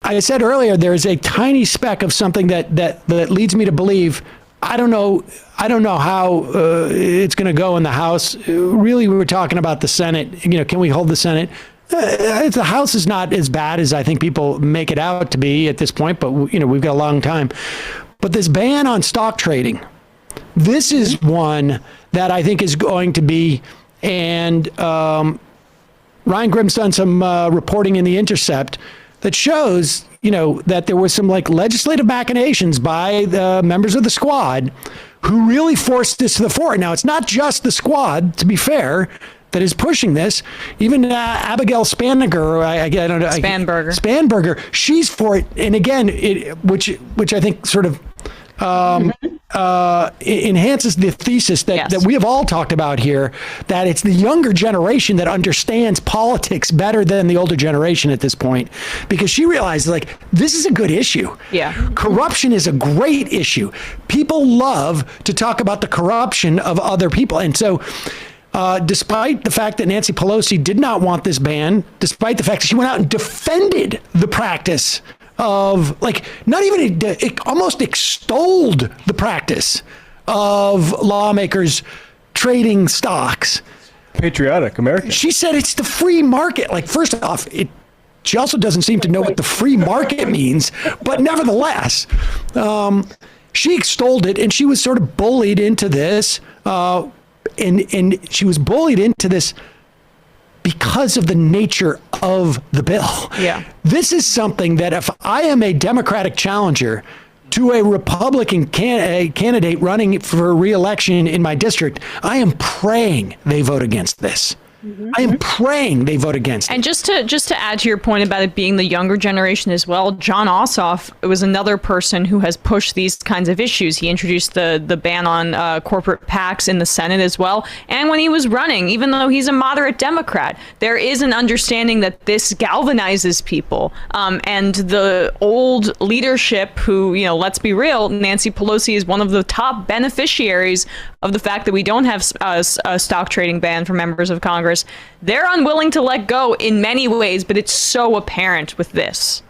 I said earlier, there's a tiny speck of something that leads me to believe. I don't know how it's going to go in the House. Really, we were talking about the Senate. Can we hold the Senate? The House is not as bad as I think people make it out to be at this point, but we've got a long time. But this ban on stock trading, this is one that I think is going to be, and Ryan Grimm's done some reporting in The Intercept that shows, that there was some legislative machinations by the members of the squad who really forced this to the fore. Now, it's not just the squad, to be fair, that is pushing this. Even Abigail Spanberger, I don't know. Spanberger, she's for it. And again, which I think sort of enhances the thesis that we have all talked about here, that it's the younger generation that understands politics better than the older generation at this point, because she realizes this is a good issue. Yeah. Corruption is a great issue. People love to talk about the corruption of other people. And so despite the fact that Nancy Pelosi did not want this ban, despite the fact that she went out and defended the practice of not even it almost extolled the practice of lawmakers trading stocks. Patriotic American. She said it's the free market. First off, she also doesn't seem to know what the free market means, but nevertheless, she extolled it, and she was sort of bullied into this. And she was bullied into this because of the nature of the bill. Yeah. This is something that if I am a Democratic challenger to a Republican candidate running for re-election in my district, I am praying they vote against this. I am praying they vote against it. And just to add to your point about it being the younger generation as well, John Ossoff was another person who has pushed these kinds of issues. He introduced the ban on corporate PACs in the Senate as well. And when he was running, even though he's a moderate Democrat, there is an understanding that this galvanizes people. And the old leadership who, let's be real, Nancy Pelosi is one of the top beneficiaries of the fact that we don't have a stock trading ban for members of Congress. They're unwilling to let go in many ways, but it's so apparent with this.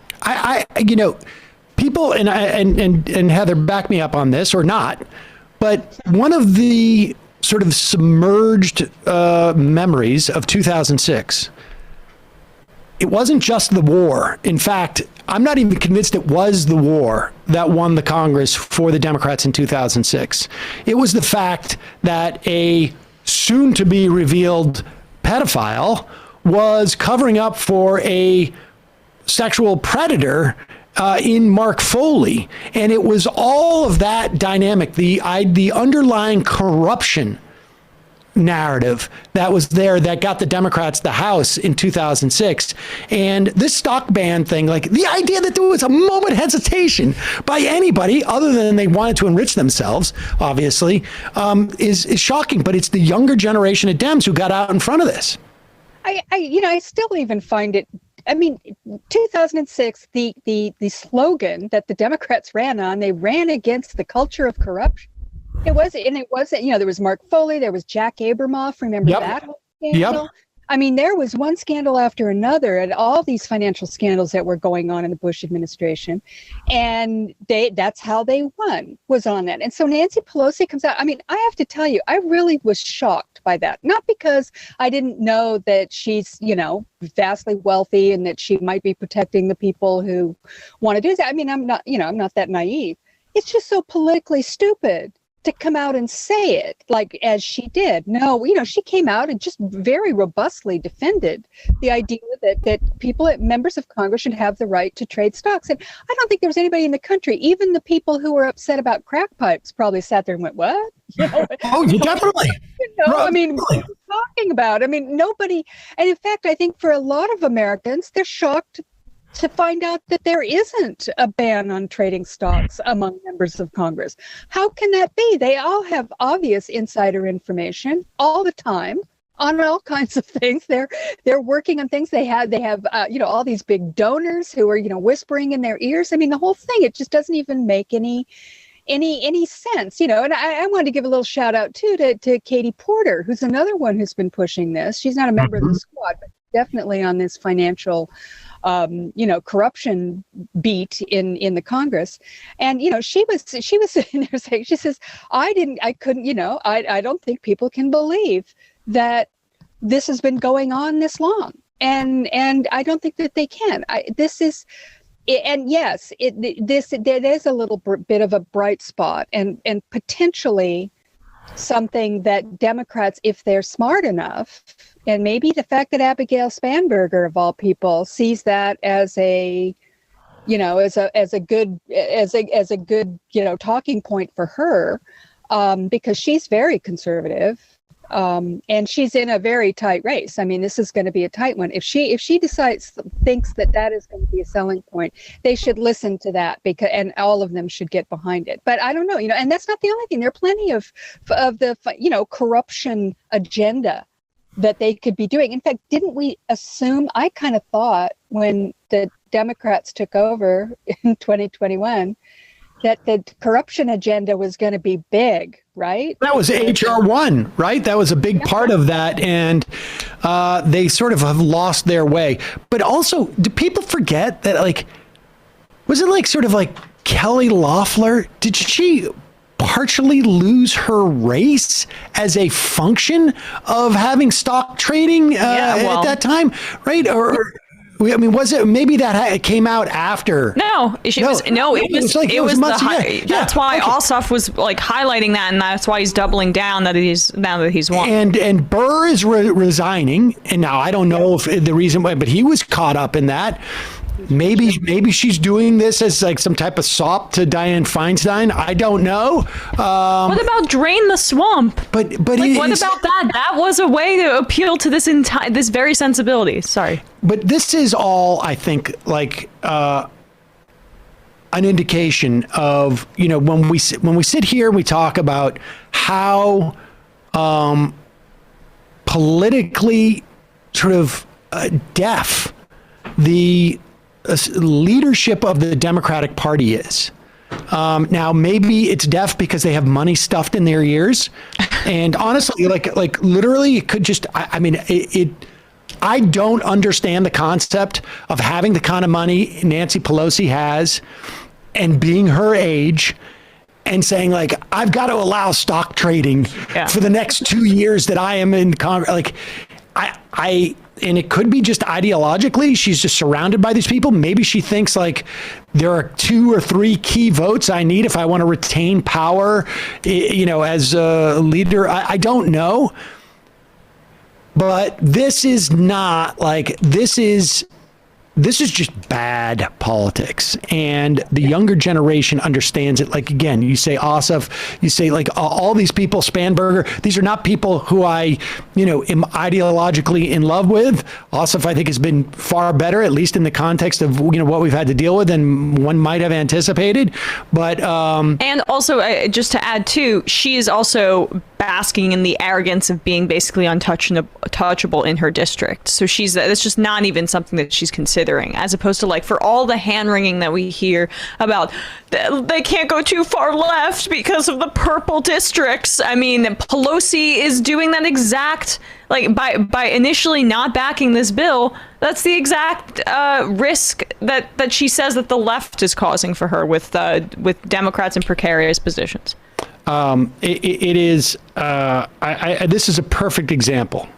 People and Heather, back me up on this or not, but one of the sort of submerged memories of 2006, it wasn't just the war. In fact, I'm not even convinced it was the war that won the Congress for the Democrats in 2006. It was the fact that a soon-to-be revealed pedophile was covering up for a sexual predator in Mark Foley. And it was all of that dynamic, the underlying corruption narrative that was there that got the Democrats the House in 2006. And this stock ban thing, the idea that there was a moment hesitation by anybody other than they wanted to enrich themselves, obviously, is shocking. But it's the younger generation of Dems who got out in front of this. I still even find it. 2006, the slogan that the Democrats ran on, they ran against the culture of corruption. It wasn't, there was Mark Foley, there was Jack Abramoff. Remember that whole scandal? Yep. There was one scandal after another, and all these financial scandals that were going on in the Bush administration. And that's how they won, was on that. And so Nancy Pelosi comes out. I have to tell you, I really was shocked by that. Not because I didn't know that she's, vastly wealthy and that she might be protecting the people who want to do that. I'm not that naive. It's just so politically stupid to come out and say it as she did. No, she came out and just very robustly defended the idea that members of Congress should have the right to trade stocks. And I don't think there was anybody in the country, even the people who were upset about crack pipes, probably sat there and went, "What?" You definitely. What are you talking about? Nobody. And in fact, I think for a lot of Americans, they're shocked to find out that there isn't a ban on trading stocks among members of Congress. How can that be? They all have obvious insider information all the time on all kinds of things. They're working on things. They have all these big donors who are whispering in their ears. The whole thing, it just doesn't even make any sense, And I wanted to give a little shout out too to Katie Porter, who's another one who's been pushing this. She's not a member of the squad, but definitely on this financial corruption beat in the Congress. And, she was sitting there saying, she says, I don't think people can believe that this has been going on this long. And I don't think that they can. Yes, there is a little bit of a bright spot and potentially something that Democrats, if they're smart enough, and maybe the fact that Abigail Spanberger, of all people, sees that as a good talking point for her, because she's very conservative. And she's in a very tight race. I mean, this is going to be a tight one. If she thinks that is going to be a selling point, they should listen to that, and all of them should get behind it. But I don't know, and that's not the only thing. There are plenty of the corruption agenda that they could be doing. In fact, didn't we assume? I kind of thought when the Democrats took over in 2021 that the corruption agenda was going to be big, right? That was HR1, right? That was a big part of that. And they sort of have lost their way. But also, do people forget that, was it Kelly Loeffler? Did she partially lose her race as a function of having stock trading at that time, right? Was it maybe that came out after? It was the high. That's why Ossoff was highlighting that, and that's why he's doubling down now that he's won. And Burr is resigning, and now I don't know if the reason why, but he was caught up in that. Maybe she's doing this as some type of sop to Dianne Feinstein. I don't know. What about drain the swamp? But what about that? That was a way to appeal to this very sensibility. Sorry, but this is all, I think, an indication of when we sit here and we talk about how politically sort of deaf the leadership of the Democratic Party is. Now, maybe it's deaf because they have money stuffed in their ears. And honestly, literally, it could just, I don't understand the concept of having the kind of money Nancy Pelosi has and being her age and saying, I've got to allow stock trading for the next 2 years that I am in Congress. And it could be just ideologically, she's just surrounded by these people. Maybe she thinks there are 2 or 3 key votes I need if I want to retain power, as a leader. I don't know. But this is not this is just bad politics, and the younger generation understands it. Again, you say Ossoff, you say all these people, Spanberger, these are not people who I, am ideologically in love with. Ossoff, I think, has been far better, at least in the context of, what we've had to deal with than one might have anticipated. But, and also just to add too, she is also basking in the arrogance of being basically untouchable in her district. So that's just not even something that she's considering, as opposed to for all the hand wringing that we hear about they can't go too far left because of the purple districts. I mean, Pelosi is doing that exact, by initially not backing this bill, that's the exact risk that she says that the left is causing for her with Democrats in precarious positions. It is. This is a perfect example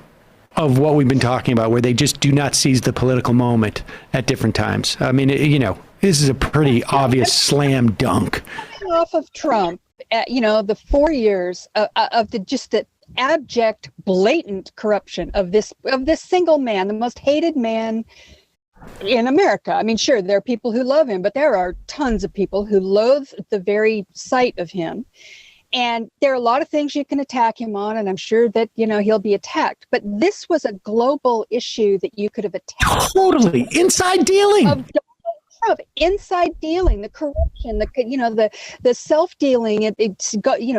of what we've been talking about, where they just do not seize the political moment at different times. I mean, this is a pretty obvious slam dunk. Off of Trump, the 4 years of the abject, blatant corruption of this single man, the most hated man in America. I mean, sure, there are people who love him, but there are tons of people who loathe the very sight of him. And there are a lot of things you can attack him on, and I'm sure that, he'll be attacked. But this was a global issue that you could have attacked. Totally. Inside dealing. Trump, inside dealing, the corruption, the self-dealing,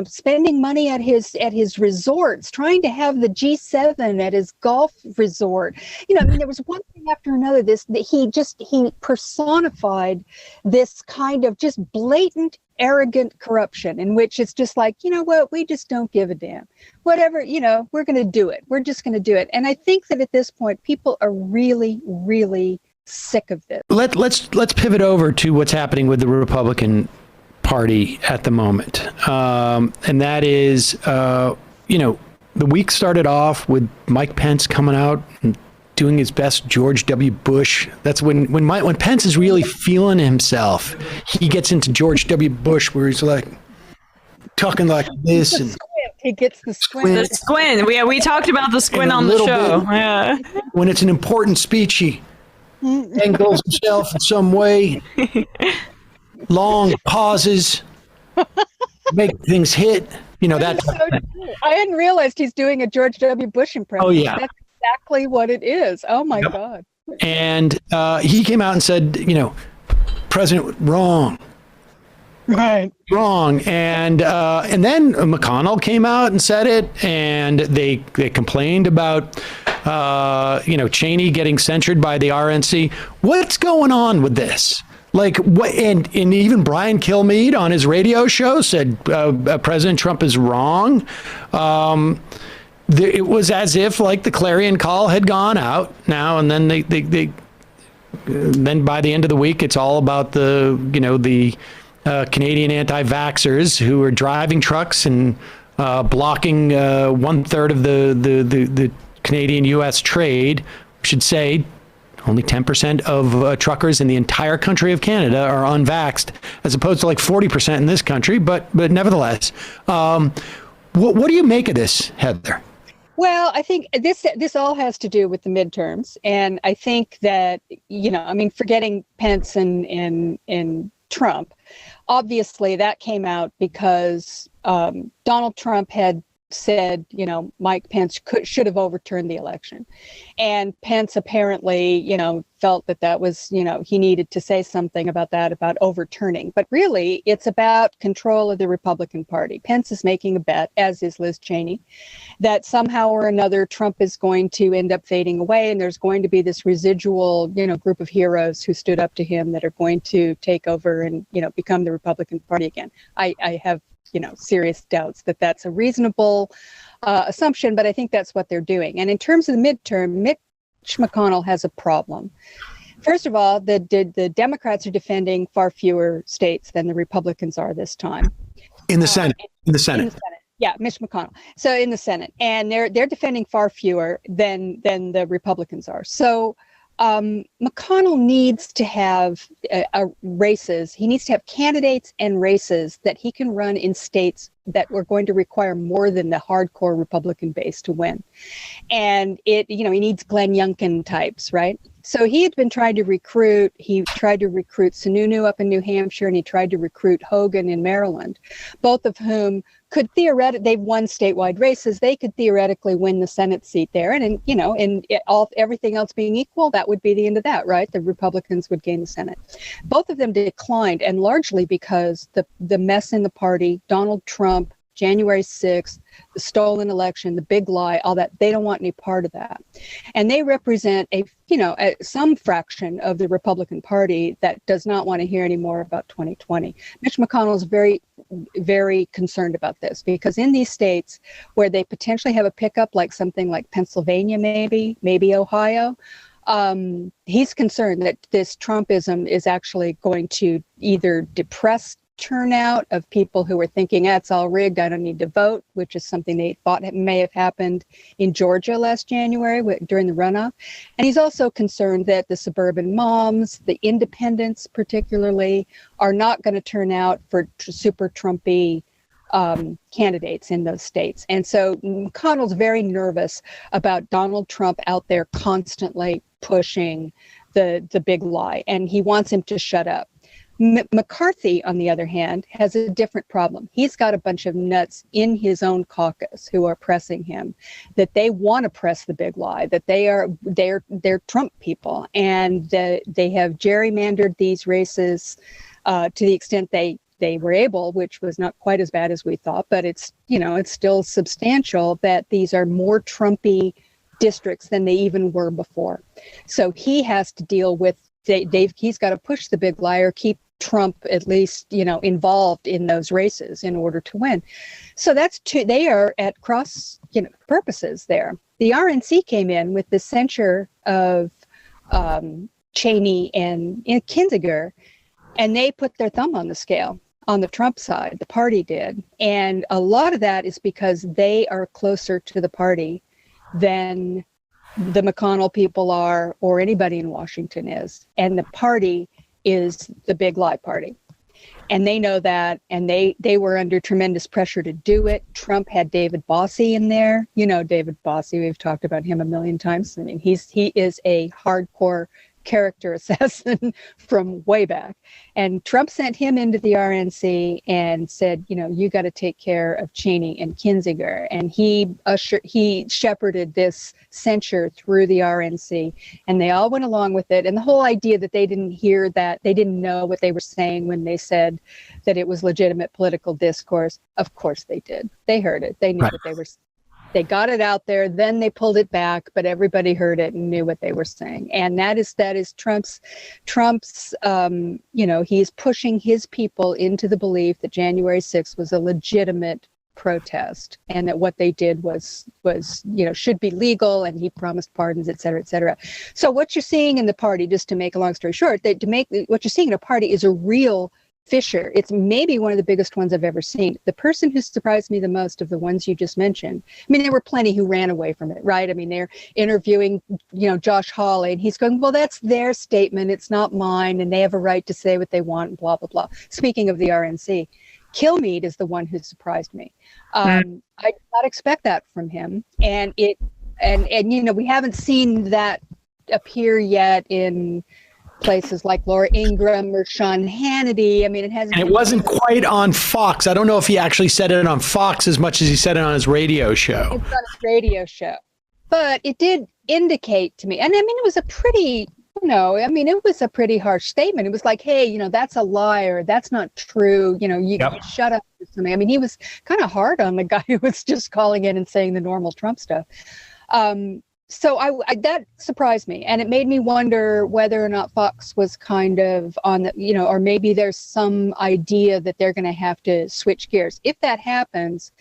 spending money at his resorts, trying to have the G7 at his golf resort. There was one thing after another. He personified this kind of just blatant, arrogant corruption, in which it's just we just don't give a damn. Whatever, we're going to do it. We're just going to do it. And I think that at this point, people are really, really sick of this. Let's pivot over to what's happening with the Republican Party at the moment, and that is, the week started off with Mike Pence coming out and doing his best George W. Bush. That's when Pence is really feeling himself. He gets into George W. Bush, where he's like talking like this, and he gets the squint. The squint. We talked about the squint on the show. Yeah. When it's an important speech, he angles himself in some way. Long pauses, make things hit. That. So true. I hadn't realized he's doing a George W. Bush impression. Oh yeah, that's exactly what it is. Oh my God. And he came out and said, President, wrong. Right. Wrong. And then McConnell came out and said it, and they complained about Cheney getting censured by the RNC. What's going on with this? Like what? And even Brian Kilmeade on his radio show said President Trump is wrong. It was as if like the clarion call had gone out now, and then then by the end of the week, it's all about the Canadian anti-vaxxers who are driving trucks and blocking 1/3 of the Canadian-U.S. trade. I should say only 10% of truckers in the entire country of Canada are unvaxxed, as opposed to like 40% in this country. But nevertheless, what do you make of this, Heather? Well, I think this all has to do with the midterms, and I think that forgetting Pence and Trump, obviously that came out because Donald Trump had said, Mike Pence should have overturned the election. And Pence apparently, felt that was, he needed to say something about that, about overturning. But really, it's about control of the Republican Party. Pence is making a bet, as is Liz Cheney, that somehow or another Trump is going to end up fading away, and there's going to be this residual, group of heroes who stood up to him that are going to take over and, become the Republican Party again. I have serious doubts that that's a reasonable assumption, but I think that's what they're doing. And in terms of the midterm, Mitch McConnell has a problem. First of all, the Democrats are defending far fewer states than the Republicans are this time. In the Senate. In the Senate. Yeah, Mitch McConnell. So in the Senate, and they're defending far fewer than the Republicans are. So McConnell needs to have races. He needs to have candidates and races that he can run in states that were going to require more than the hardcore Republican base to win. And he needs Glenn Youngkin types, right? So he had been trying to recruit. He tried to recruit Sununu up in New Hampshire, and he tried to recruit Hogan in Maryland, both of whom could they've won statewide races. They could theoretically win the Senate seat there, and everything else being equal, that would be the end of that, right? The Republicans would gain the Senate. Both of them declined, and largely because the mess in the party, Donald Trump, January 6th, the stolen election, the big lie, all that, they don't want any part of that. And they represent some fraction of the Republican Party that does not want to hear any more about 2020. Mitch McConnell is very, very concerned about this, because in these states where they potentially have a pickup, like something like Pennsylvania, maybe Ohio, he's concerned that this Trumpism is actually going to either depress turnout of people who were thinking, it's all rigged, I don't need to vote, which is something they thought may have happened in Georgia last January during the runoff. And he's also concerned that the suburban moms, the independents particularly, are not going to turn out for super Trumpy candidates in those states. And so McConnell's very nervous about Donald Trump out there constantly pushing the big lie, and he wants him to shut up. McCarthy, on the other hand, has a different problem. He's got a bunch of nuts in his own caucus who are pressing him, that they want to press the big lie, that they're Trump people, and they have gerrymandered these races to the extent they were able, which was not quite as bad as we thought, but it's still substantial that these are more Trumpy districts than they even were before. So he has to deal with he's got to push the big liar, keep Trump at least, involved in those races in order to win. So they are at cross, purposes there. The RNC came in with the censure of Cheney and Kinzinger, and they put their thumb on the scale on the Trump side. The party did. And a lot of that is because they are closer to the party than the McConnell people are or anybody in Washington is. And the party is the big lie party. And they know that, and they were under tremendous pressure to do it. Trump had David Bossie in there. You know David Bossie, we've talked about him a million times. I mean, he is a hardcore character assassin from way back. And Trump sent him into the RNC and said, you know, you got to take care of Cheney and Kinzinger. And he shepherded this censure through the RNC, and they all went along with it. And the whole idea that they didn't hear that, they didn't know what they were saying when they said that it was legitimate political discourse. Of course they did. They heard it. They knew what they were saying. They got it out there, then they pulled it back, but everybody heard it and knew what they were saying. And that is Trump's, you know, he's pushing his people into the belief that January 6th was a legitimate protest, and that what they did was, you know, should be legal, and he promised pardons, et cetera, et cetera. So what you're seeing in the party, just to make a long story short, what you're seeing in a party is a real fissure. It's maybe one of the biggest ones I've ever seen. The person who surprised me the most of the ones you just mentioned, I mean, there were plenty who ran away from it, right? I mean, they're interviewing, you know, Josh Hawley, and he's going, well, that's their statement. It's not mine. And they have a right to say what they want, blah, blah, blah. Speaking of the RNC, Kilmeade is the one who surprised me. I did not expect that from him. And you know, we haven't seen that appear yet in places like Laura Ingraham or Sean Hannity. I mean, it hasn't. And it wasn't quite on Fox. I don't know if he actually said it on Fox as much as he said it on his radio show. It's on his radio show. But it did indicate to me, and I mean, it was a pretty, you know, I mean, it was a pretty harsh statement. It was like, hey, you know, that's a liar. That's not true. You know, you shut up or something. I mean, he was kind of hard on the guy who was just calling in and saying the normal Trump stuff. So I that surprised me, and it made me wonder whether or not Fox was kind of on the, you know, or maybe there's some idea that they're going to have to switch gears. If that happens,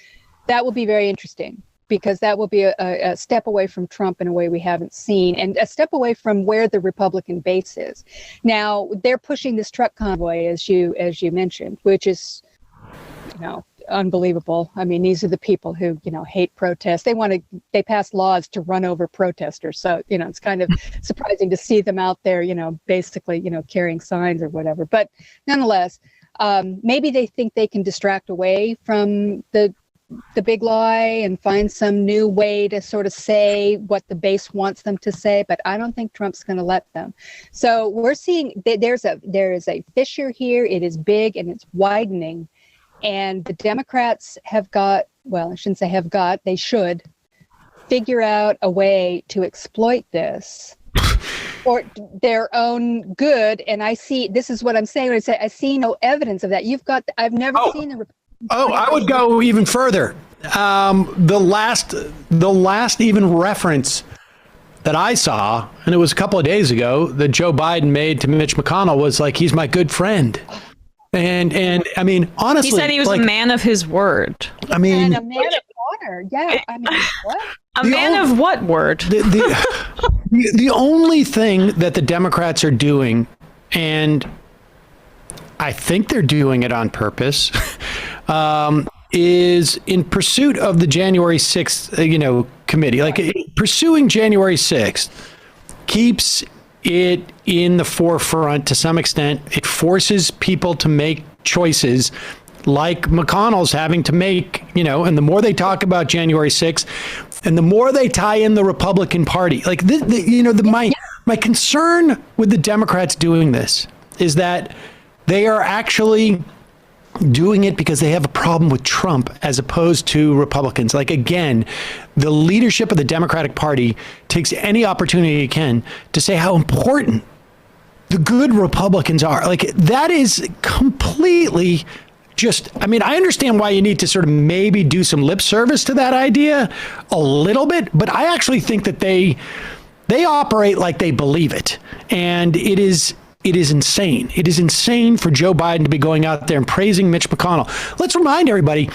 that will be very interesting, because that will be a step away from Trump in a way we haven't seen, and a step away from where the Republican base is. Now, they're pushing this truck convoy, as you mentioned, which is, you know, unbelievable. I mean, these are the people who, you know, hate protests. They pass laws to run over protesters. So, you know, it's kind of surprising to see them out there, you know, basically, you know, carrying signs or whatever. But nonetheless, maybe they think they can distract away from the big lie and find some new way to sort of say what the base wants them to say. But I don't think Trump's going to let them. So we're seeing there is a fissure here. It is big and it's widening. And the Democrats have got, well, I shouldn't say have got, they should figure out a way to exploit this for their own good. And this is what I'm saying when I see no evidence of that. I've never seen the I would go even further. The last even reference that I saw, and it was a couple of days ago, that Joe Biden made to Mitch McConnell was like, he's my good friend. And I mean, honestly, he said he was a man of his word. I mean, and a man of honor. Yeah. I mean, what? A man of what word? The only thing that the Democrats are doing, and I think they're doing it on purpose, is in pursuit of the January 6th, you know, committee, like pursuing January 6th keeps it in the forefront to some extent. It forces people to make choices like McConnell's having to make, you know, and the more they talk about January 6th and the more they tie in the Republican Party, like, my concern with the Democrats doing this is that they are actually doing it because they have a problem with Trump as opposed to Republicans. Like, again, the leadership of the Democratic Party takes any opportunity it can to say how important the good Republicans are. Like, that is completely just, I mean, I understand why you need to sort of maybe do some lip service to that idea a little bit, but I actually think that they operate like they believe it. And it is insane. It is insane for Joe Biden to be going out there and praising Mitch McConnell. Let's remind everybody,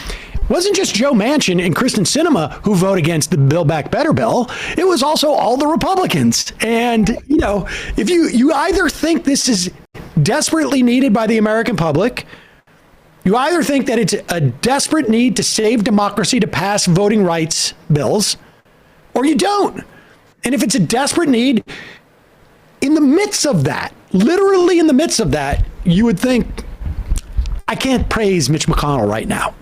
wasn't just Joe Manchin and Kristen Sinema who vote against the Build Back Better bill. It was also all the Republicans. And, if you either think this is desperately needed by the American public, you either think that it's a desperate need to save democracy to pass voting rights bills, or you don't. And if it's a desperate need, in the midst of that, literally in the midst of that, you would think, I can't praise Mitch McConnell right now.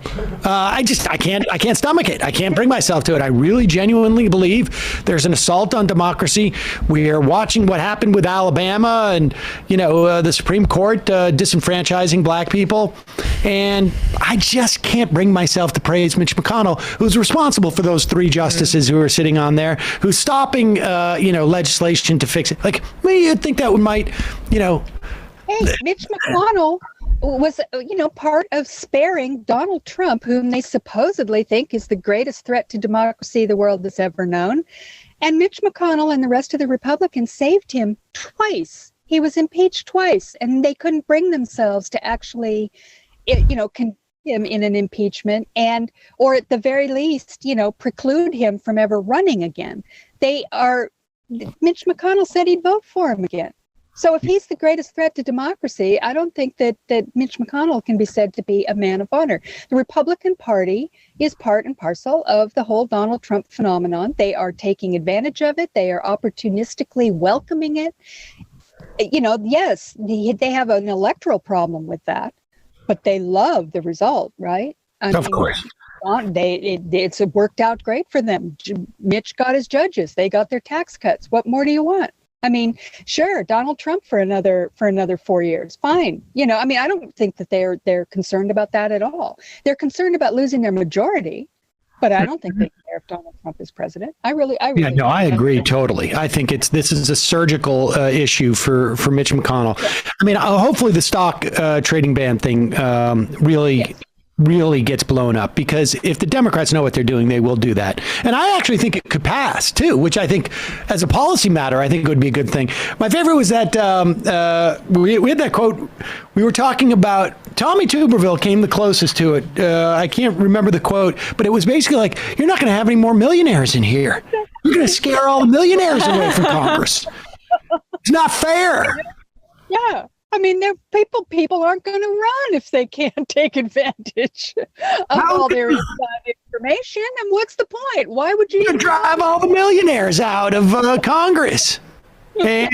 I can't stomach it. I can't bring myself to it. I really genuinely believe there's an assault on democracy. We are watching what happened with Alabama and, the Supreme Court disenfranchising black people. And I just can't bring myself to praise Mitch McConnell, who's responsible for those 3 justices who are sitting on there, who's stopping, legislation to fix it. Like, you'd think that might. Hey, Mitch McConnell was, part of sparing Donald Trump, whom they supposedly think is the greatest threat to democracy the world has ever known. And Mitch McConnell and the rest of the Republicans saved him twice. He was impeached twice, and they couldn't bring themselves to actually, condemn him in an impeachment or at the very least, preclude him from ever running again. Mitch McConnell said he'd vote for him again. So if he's the greatest threat to democracy, I don't think that Mitch McConnell can be said to be a man of honor. The Republican Party is part and parcel of the whole Donald Trump phenomenon. They are taking advantage of it. They are opportunistically welcoming it. Yes, they have an electoral problem with that, but they love the result, right? Of course. It's worked out great for them. Mitch got his judges. They got their tax cuts. What more do you want? I mean, sure, Donald Trump for another 4 years. Fine. I don't think that they're concerned about that at all. They're concerned about losing their majority, but I don't think they care if Donald Trump is president. I I agree totally. I think this is a surgical issue for Mitch McConnell. Hopefully the stock trading ban thing really gets blown up, because if the Democrats know what they're doing, they will do that. And I actually think it could pass too, which I think as a policy matter, I think it would be a good thing. My favorite was that we had that quote. We were talking about Tommy Tuberville came the closest to it. I can't remember the quote, but it was basically like, you're not going to have any more millionaires in here. You're going to scare all the millionaires away from Congress. It's not fair. Yeah. People aren't going to run if they can't take advantage of all their inside information. And what's the point? Why would you drive all the millionaires out of Congress? And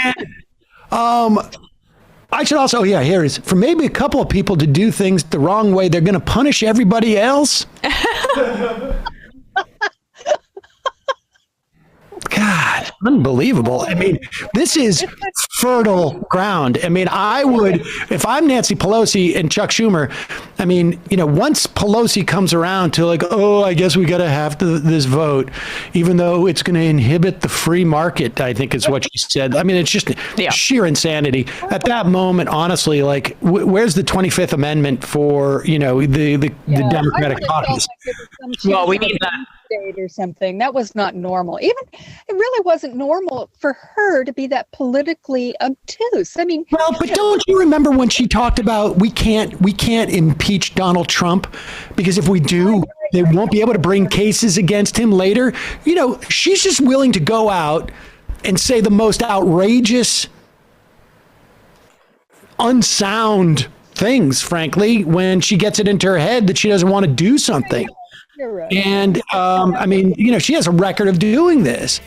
I should also, here it is. For maybe a couple of people to do things the wrong way, they're going to punish everybody else. God, unbelievable. This is fertile ground. I would, if I'm Nancy Pelosi and Chuck Schumer, once Pelosi comes around to I guess we got to have this vote, even though it's going to inhibit the free market, I think is what she said. It's just sheer insanity. At that moment, honestly, where's the 25th Amendment for, the Democratic caucus? Well, we need that. Or something that was not normal. It really wasn't normal for her to be that politically obtuse. But don't you remember when she talked about we can't impeach Donald Trump because if we do, they won't be able to bring cases against him later. She's just willing to go out and say the most outrageous, unsound things, frankly, when she gets it into her head that she doesn't want to do something. You're right. And, she has a record of doing this.